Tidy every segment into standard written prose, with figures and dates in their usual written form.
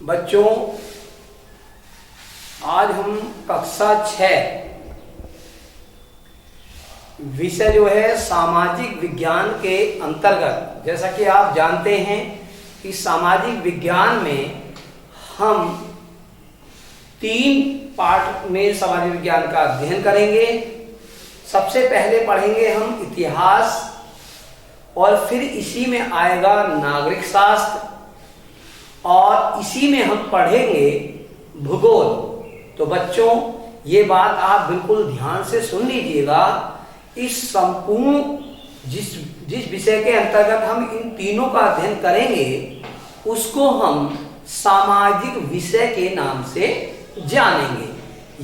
बच्चों, आज हम कक्षा 6 विषय जो है सामाजिक विज्ञान के अंतर्गत, जैसा कि आप जानते हैं कि सामाजिक विज्ञान में हम 3 पार्ट में सामाजिक विज्ञान का अध्ययन करेंगे। सबसे पहले पढ़ेंगे हम इतिहास और फिर इसी में आएगा नागरिक शास्त्र और इसी में हम पढ़ेंगे भूगोल। तो बच्चों, ये बात आप बिल्कुल ध्यान से सुन लीजिएगा। इस संपूर्ण जिस विषय के अंतर्गत हम इन तीनों का अध्ययन करेंगे उसको हम सामाजिक विषय के नाम से जानेंगे।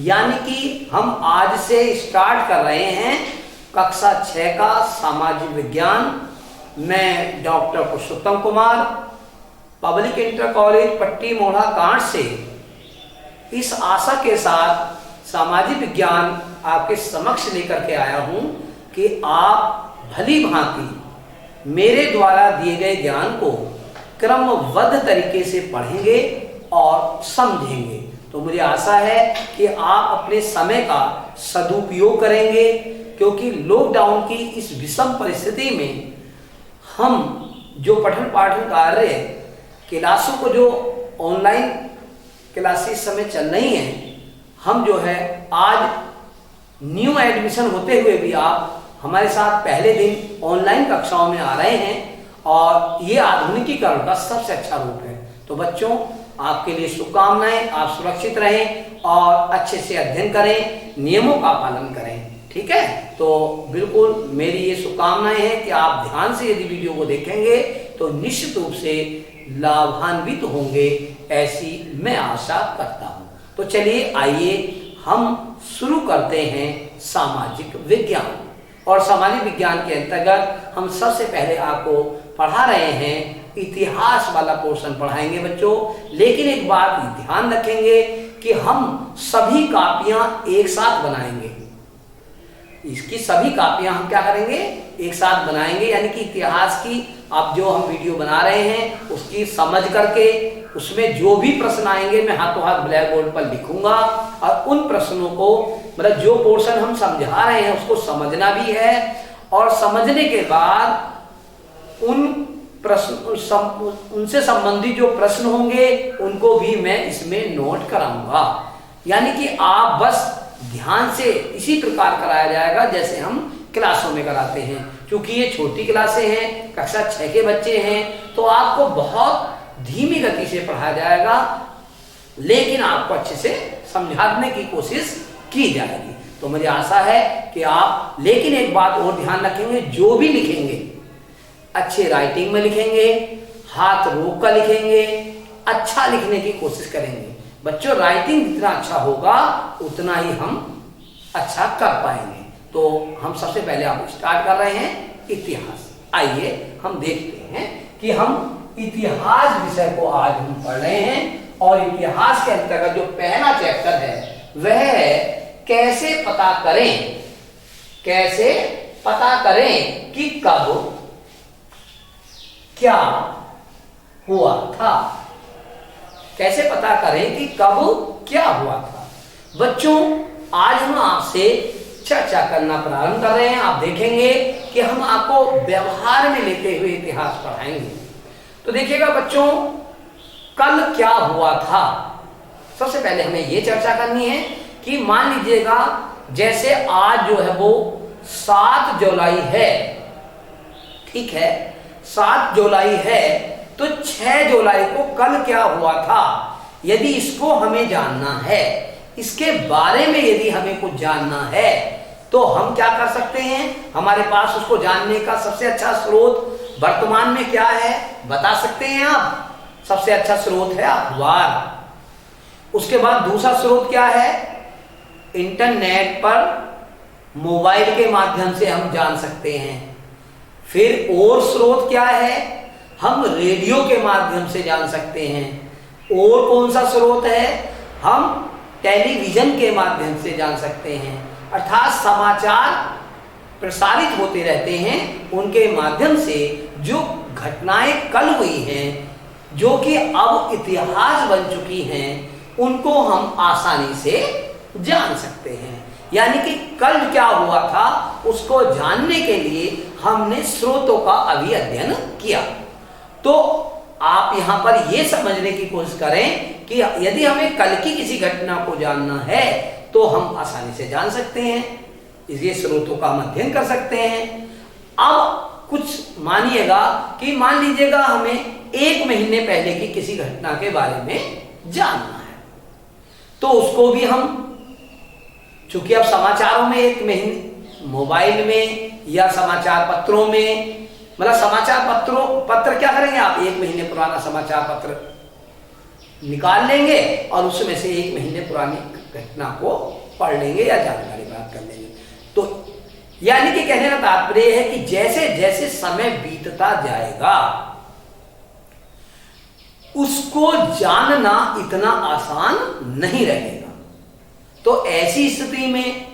यानी कि हम आज से स्टार्ट कर रहे हैं कक्षा 6 का सामाजिक विज्ञान। मैं डॉक्टर पुरुषोत्तम कुमार, पब्लिक इंटर कॉलेज पट्टी मोड़ा कांड से इस आशा के साथ सामाजिक विज्ञान आपके समक्ष लेकर के आया हूं कि आप भली भांति मेरे द्वारा दिए गए ज्ञान को क्रमबद्ध तरीके से पढ़ेंगे और समझेंगे। तो मुझे आशा है कि आप अपने समय का सदुपयोग करेंगे, क्योंकि लॉकडाउन की इस विषम परिस्थिति में हम जो पठन पाठन कार्य क्लासों को जो ऑनलाइन क्लासेस समय चल रही हैं, हम जो है आज न्यू एडमिशन होते हुए भी आप हमारे साथ पहले दिन ऑनलाइन कक्षाओं में आ रहे हैं और ये आधुनिकीकरण का सबसे अच्छा रूप है। तो बच्चों, आपके लिए शुभकामनाएं। आप सुरक्षित रहें और अच्छे से अध्ययन करें, नियमों का पालन करें। ठीक है, तो बिल्कुल मेरी ये शुभकामनाएं हैं कि आप ध्यान से यदि वीडियो को देखेंगे तो निश्चित रूप से लाभान्वित होंगे, ऐसी मैं आशा करता हूं। तो चलिए आइए हम शुरू करते हैं सामाजिक विज्ञान। और सामाजिक विज्ञान के अंतर्गत हम सबसे पहले आपको पढ़ा रहे हैं इतिहास वाला पोर्शन पढ़ाएंगे बच्चों। लेकिन एक बात ध्यान रखेंगे कि हम सभी कापियां एक साथ बनाएंगे। इसकी सभी कापियां हम क्या करेंगे, एक साथ बनाएंगे। यानी कि इतिहास की अब जो हम वीडियो बना रहे हैं उसकी समझ करके उसमें जो भी प्रश्न आएंगे मैं हाथों हाथ ब्लैक बोर्ड पर लिखूंगा और उन प्रश्नों को, मतलब जो पोर्शन हम समझा रहे हैं उसको समझना भी है और समझने के बाद उन प्रश्न उनसे संबंधित जो प्रश्न होंगे उनको भी मैं इसमें नोट कराऊंगा। यानी कि आप बस ध्यान से इसी प्रकार कराया जाएगा जैसे हम क्लासों में कराते हैं। क्योंकि ये छोटी क्लासें हैं, कक्षा 6 के बच्चे हैं, तो आपको बहुत धीमी गति से पढ़ाया जाएगा, लेकिन आपको अच्छे से समझाने की कोशिश की जाएगी। तो मुझे आशा है कि आप, लेकिन एक बात और ध्यान रखेंगे, जो भी लिखेंगे अच्छे राइटिंग में लिखेंगे, हाथ रोक कर लिखेंगे, अच्छा लिखने की कोशिश करेंगे। बच्चों, राइटिंग जितना अच्छा होगा उतना ही हम अच्छा कर पाएंगे। तो हम सबसे पहले आप स्टार्ट कर रहे हैं इतिहास। आइए हम देखते हैं कि हम इतिहास विषय को आज हम पढ़ रहे हैं और इतिहास के अंतर्गत जो पहला चैप्टर है वह है कैसे पता करें कि कब क्या हुआ था। कैसे पता करें कि कब क्या हुआ था। बच्चों, आज हम आपसे चर्चा करना प्रारंभ कर रहे हैं। आप देखेंगे कि हम आपको व्यवहार में लेते हुए इतिहास पढ़ाएंगे। तो देखिएगा बच्चों, कल क्या हुआ था। सबसे पहले हमें यह चर्चा करनी है कि मान लीजिएगा जैसे आज जो है वो 7 जुलाई है, ठीक है, 7 जुलाई है, तो 6 जुलाई को कल क्या हुआ था, यदि इसको हमें जानना है, इसके बारे में यदि हमें कुछ जानना है तो हम क्या कर सकते हैं। हमारे पास उसको जानने का सबसे अच्छा स्रोत वर्तमान में क्या है बता सकते हैं आप। सबसे अच्छा स्रोत है अखबार। उसके बाद दूसरा स्रोत क्या है, इंटरनेट पर मोबाइल के माध्यम से हम जान सकते हैं। फिर और स्रोत क्या है, हम रेडियो के माध्यम से जान सकते हैं। और कौन सा स्रोत है, हम टेलीविजन के माध्यम से जान सकते हैं। अर्थात समाचार प्रसारित होते रहते हैं, उनके माध्यम से जो घटनाएं कल हुई हैं जो कि अब इतिहास बन चुकी हैं, उनको हम आसानी से जान सकते हैं। यानी कि कल क्या हुआ था उसको जानने के लिए हमने स्रोतों का अभी अध्ययन किया। तो आप यहां पर यह समझने की कोशिश करें कि यदि हमें कल की किसी घटना को जानना है तो हम आसानी से जान सकते हैं, इसलिए स्रोतों का हम अध्ययन कर सकते हैं। अब कुछ मानिएगा कि मान लीजिएगा हमें 1 महीने पहले की किसी घटना के बारे में जानना है, तो उसको भी हम, चूंकि अब समाचारों में 1 महीने, मोबाइल में या समाचार पत्रों में, मतलब समाचार पत्र क्या करेंगे आप, 1 महीने पुराना समाचार पत्र निकाल लेंगे और उसमें से 1 महीने पुरानी घटना को पढ़ लेंगे या जानकारी प्राप्त कर लेंगे। तो यानी कि कहने का तात्पर्य है कि जैसे जैसे समय बीतता जाएगा उसको जानना इतना आसान नहीं रहेगा। तो ऐसी स्थिति में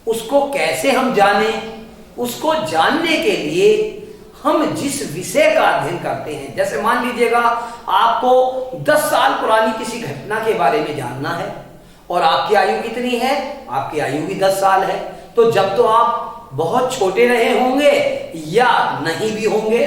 उसको कैसे हम जाने, उसको जानने के लिए हम जिस विषय का अध्ययन करते हैं, जैसे मान लीजिएगा आपको 10 साल पुरानी किसी घटना के बारे में जानना है और आपकी आयु कितनी है, आपकी आयु भी 10 साल है, तो जब तो आप बहुत छोटे रहे होंगे या नहीं भी होंगे,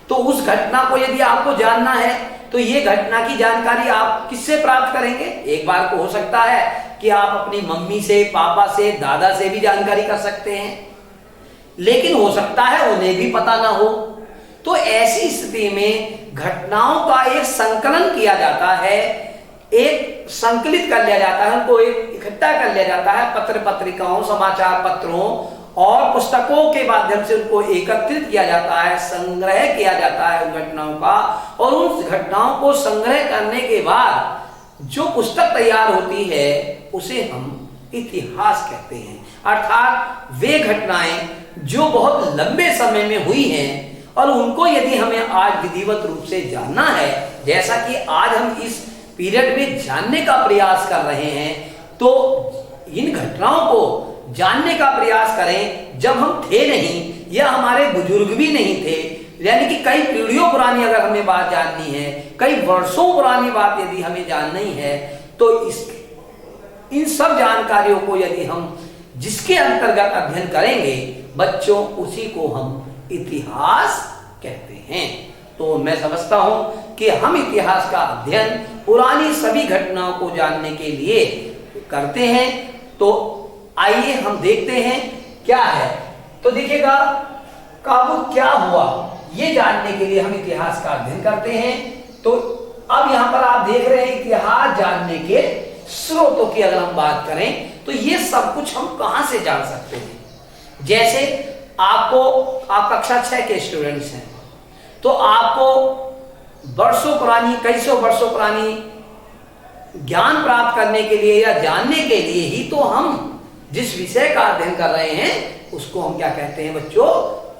तो उस घटना को यदि आपको जानना है तो ये घटना की जानकारी आप किससे प्राप्त करेंगे? एक बार को हो सकता है कि आप अपनी मम्मी से, पापा से, दादा से भी जानकारी कर सकते हैं, लेकिन हो सकता है उन्हें भी पता ना हो। तो ऐसी स्थिति में घटनाओं का एक संकलन किया जाता है, एक संकलित कर लिया जाता है, उनको एक इकट्ठा कर लिया जाता है, पत्र पत्रिकाओं, समाचार पत्रों और पुस्तकों के माध्यम से उनको एकत्रित किया जाता है, संग्रह किया जाता है उन घटनाओं का। और उन घटनाओं को संग्रह करने के बाद जो पुस्तक तैयार होती है उसे हम इतिहास कहते हैं। अर्थात वे घटनाएं जो बहुत लंबे समय में हुई हैं और उनको यदि हमें आज विधिवत रूप से जानना है, जैसा कि आज हम इस पीरियड में जानने का प्रयास कर रहे हैं, तो इन घटनाओं को जानने का प्रयास करें जब हम थे नहीं या हमारे बुजुर्ग भी नहीं थे, यानी कि कई पीढ़ियों पुरानी अगर हमें बात जाननी है, कई वर्षों पुरानी बात यदि हमें जाननी है, तो इन सब जानकारियों को यदि हम जिसके अंतर्गत अध्ययन करेंगे बच्चों, उसी को हम इतिहास कहते हैं। तो मैं समझता हूं कि हम इतिहास का अध्ययन पुरानी सभी घटनाओं को जानने के लिए करते हैं। तो आइए हम देखते हैं क्या है। तो देखिएगा कब क्या हुआ ये जानने के लिए हम इतिहास का अध्ययन करते हैं। तो अब यहां पर आप देख रहे हैं इतिहास जानने के स्रोतों की अगर हम बात करें तो ये सब कुछ हम कहां से जान सकते हैं। जैसे आपको, आप कक्षा 6 के स्टूडेंट्स हैं, तो आपको वर्षों पुरानी, कई सौ वर्षों पुरानी ज्ञान प्राप्त करने के लिए या जानने के लिए ही तो हम जिस विषय का अध्ययन कर रहे हैं उसको हम क्या कहते हैं बच्चों?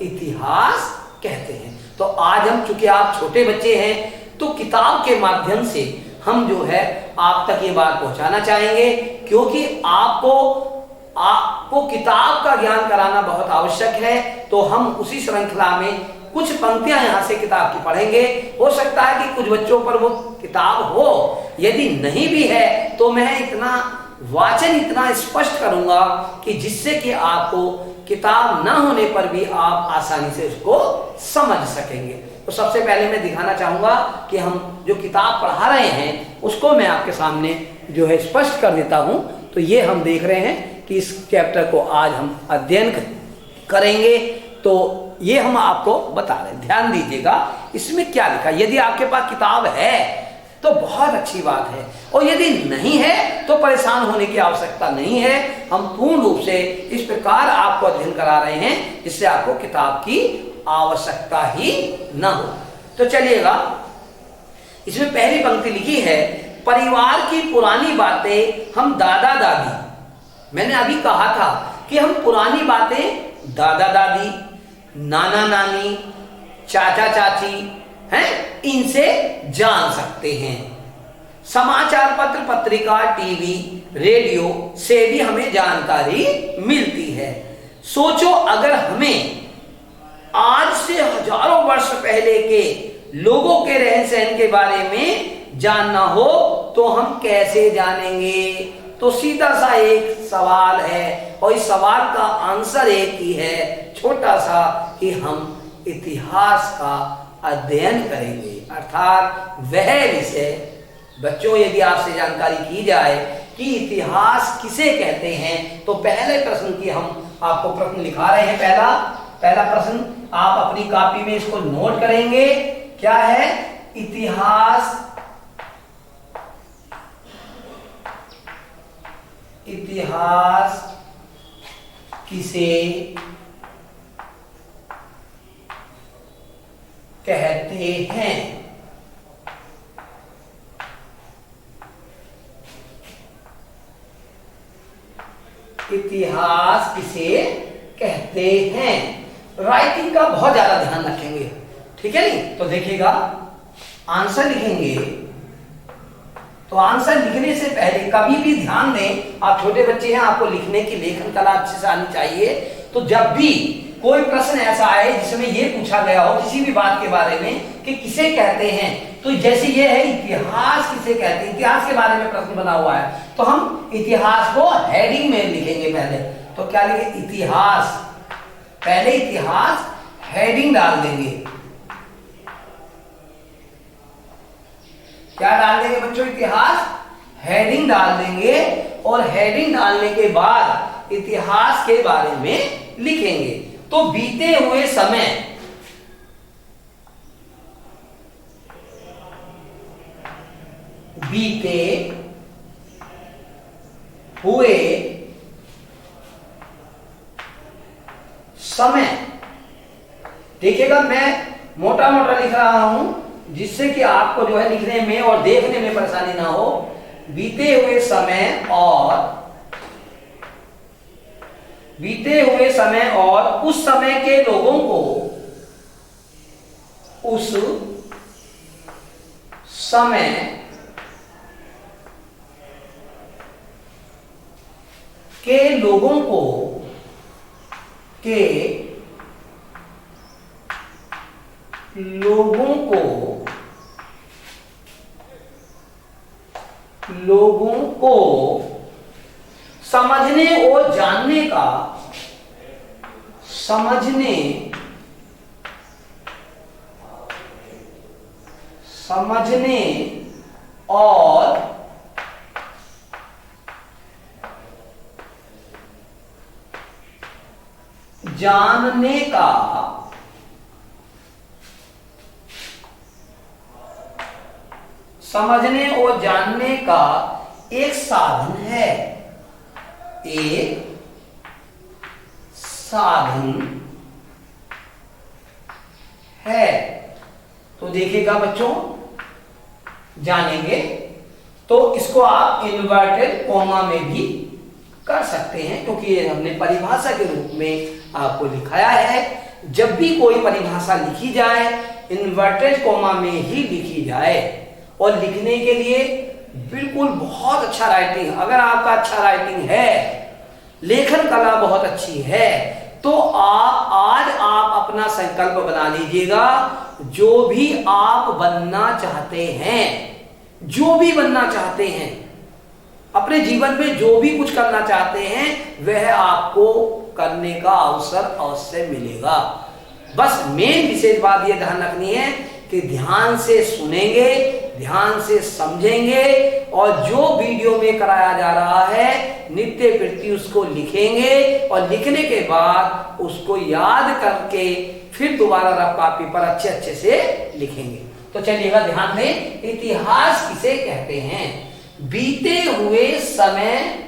इतिहास कहते हैं। तो आज हम, चूंकि आप छोटे बच्चे हैं, तो किताब के माध्यम से हम जो है आप तक ये बात पहुंचाना चाहेंगे, क्योंकि आपको किताब का ज्ञान कराना बहुत आवश्यक है। तो हम उसी श्रृंखला में कुछ पंक्तियां यहां से किताब की पढ़ेंगे। हो सकता है कि कुछ बच्चों पर वो किताब हो, यदि नहीं भी है तो मैं इतना वाचन इतना स्पष्ट करूंगा कि जिससे कि आपको किताब ना होने पर भी आप आसानी से उसको समझ सकेंगे। तो सबसे पहले मैं दिखाना चाहूंगा कि हम जो किताब पढ़ा रहे हैं उसको मैं आपके सामने जो है स्पष्ट कर देता हूं। तो ये हम देख रहे हैं कि इस चैप्टर को आज हम अध्ययन करेंगे। तो ये हम आपको बता रहे हैं, ध्यान दीजिएगा इसमें क्या लिखा। यदि आपके पास किताब है तो बहुत अच्छी बात है, और यदि नहीं है तो परेशान होने की आवश्यकता नहीं है। हम पूर्ण रूप से इस प्रकार आपको अध्ययन करा रहे हैं जिससे आपको किताब की आवश्यकता ही न हो। तो चलिएगा, इसमें पहली पंक्ति लिखी है, परिवार की पुरानी बातें हम दादा दादी। मैंने अभी कहा था कि हम पुरानी बातें दादा दादी, नाना नानी, चाचा चाची हैं, इनसे जान सकते हैं। समाचार पत्र, पत्रिका, टीवी, रेडियो से भी हमें जानकारी मिलती है। सोचो अगर हमें आज से हजारों वर्ष पहले के लोगों के रहन सहन के बारे में जानना हो तो हम कैसे जानेंगे? तो सीधा सा एक सवाल है और इस सवाल का आंसर एक ही है, छोटा सा, कि हम इतिहास का अध्ययन करेंगे। अर्थात वह विषय, बच्चों यदि आपसे जानकारी की जाए कि इतिहास किसे कहते हैं, तो पहले प्रश्न की हम आपको प्रश्न लिखा रहे हैं। पहला प्रश्न आप अपनी कॉपी में इसको नोट करेंगे। क्या है? इतिहास किसे कहते हैं? इतिहास किसे कहते हैं? राइटिंग का बहुत ज्यादा ध्यान रखेंगे, ठीक है नहीं? तो देखिएगा, आंसर लिखेंगे तो आंसर लिखने से पहले कभी भी ध्यान दें, आप छोटे बच्चे हैं, आपको लिखने की लेखन कला अच्छे से आनी चाहिए। तो जब भी कोई प्रश्न ऐसा आए जिसमें यह पूछा गया हो किसी भी बात के बारे में कि किसे कहते हैं, तो जैसे ये है इतिहास किसे कहते हैं, इतिहास के बारे में प्रश्न बना हुआ है, तो हम इतिहास को हेडिंग में लिखेंगे पहले। तो क्या लिखेंगे? इतिहास, पहले इतिहास हेडिंग डाल देंगे। क्या डाल देंगे बच्चों? इतिहास हेडिंग डाल देंगे और हेडिंग डालने के बाद इतिहास के बारे में लिखेंगे। तो बीते हुए समय, बीते हुए समय, देखिएगा मैं मोटा मोटा लिख रहा हूं जिससे कि आपको जो है लिखने में और देखने में परेशानी ना हो। बीते हुए समय और उस समय के लोगों को, उस समय के लोगों को समझने और जानने का, समझने और जानने का एक साधन है, एक साधन है। तो देखिएगा बच्चों, जानेंगे तो इसको आप इन्वर्टेड कॉमा में भी कर सकते हैं, क्योंकि ये हमने परिभाषा के रूप में आपको लिखाया है। जब भी कोई परिभाषा लिखी जाए इन्वर्टेड कॉमा में ही लिखी जाए। और लिखने के लिए बिल्कुल बहुत अच्छा राइटिंग, अगर आपका अच्छा राइटिंग है, लेखन कला बहुत अच्छी है, तो आज आप अपना संकल्प बना लीजिएगा। जो भी आप बनना चाहते हैं, जो भी बनना चाहते हैं, अपने जीवन में जो भी कुछ करना चाहते हैं, वह आपको करने का अवसर अवश्य मिलेगा। बस मेन विशेष बात यह ध्यान रखनी है कि ध्यान से सुनेंगे, ध्यान से समझेंगे, और जो वीडियो में कराया जा रहा है नित्य प्रति उसको लिखेंगे, और लिखने के बाद उसको याद करके फिर दोबारा रफ कॉपी पर अच्छे से लिखेंगे। तो चलिएगा, ध्यान दें, इतिहास किसे कहते हैं? बीते हुए समय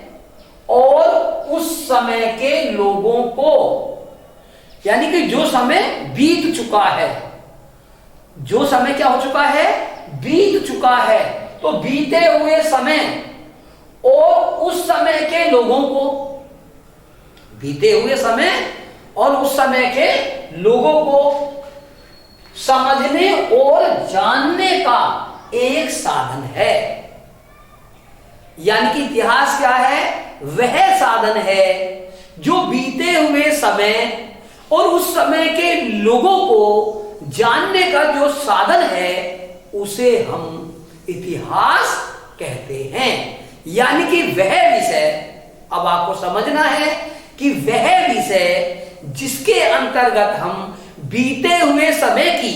और उस समय के लोगों को, यानी कि जो समय बीत चुका है, जो समय क्या हो चुका है? बीत चुका है। तो बीते हुए समय और उस समय के लोगों को, बीते हुए समय और उस समय के लोगों को समझने और जानने का एक साधन है। यानी कि इतिहास क्या है? वह साधन है जो बीते हुए समय और उस समय के लोगों को जानने का जो साधन है उसे हम इतिहास कहते हैं। यानी कि वह विषय, अब आपको समझना है कि वह विषय जिसके अंतर्गत हम बीते हुए समय की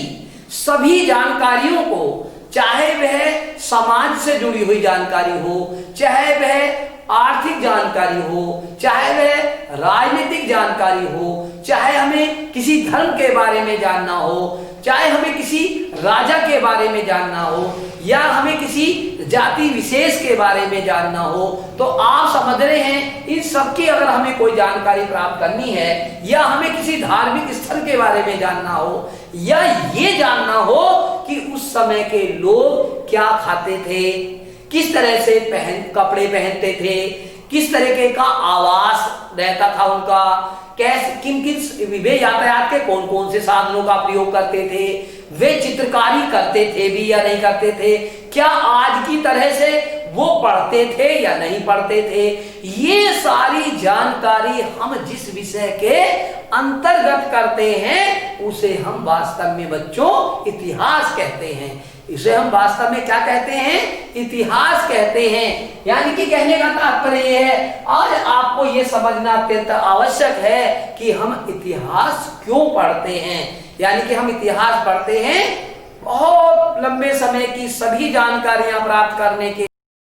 सभी जानकारियों को, चाहे वह समाज से जुड़ी हुई जानकारी हो, चाहे वह आर्थिक जानकारी हो, चाहे वह राजनीतिक जानकारी हो, चाहे हमें किसी धर्म के बारे में जानना हो, चाहे हमें किसी राजा के बारे में जानना हो, या हमें किसी जाति विशेष के बारे में जानना हो, तो आप समझ रहे हैं इन सब की अगर हमें कोई जानकारी प्राप्त करनी है, या हमें किसी धार्मिक स्थल के बारे में जानना हो, या ये जानना हो कि उस समय के लोग क्या खाते थे, किस तरह से कपड़े पहनते थे, किस तरीके का आवास रहता था उनका, कैसे किन किन वे यातायात के कौन कौन से साधनों का प्रयोग करते थे, वे चित्रकारी करते थे भी या नहीं करते थे, क्या आज की तरह से वो पढ़ते थे या नहीं पढ़ते थे, ये सारी जानकारी हम जिस विषय के अंतर्गत करते हैं उसे हम वास्तव में बच्चों इतिहास कहते हैं। इसे हम वास्तव में क्या कहते हैं? इतिहास कहते हैं। यानी कि कहने का तात्पर्य यह है, आज आपको यह समझना अत्यंत आवश्यक है कि हम इतिहास क्यों पढ़ते हैं। यानी कि हम इतिहास पढ़ते हैं बहुत लंबे समय की सभी जानकारियां प्राप्त करने के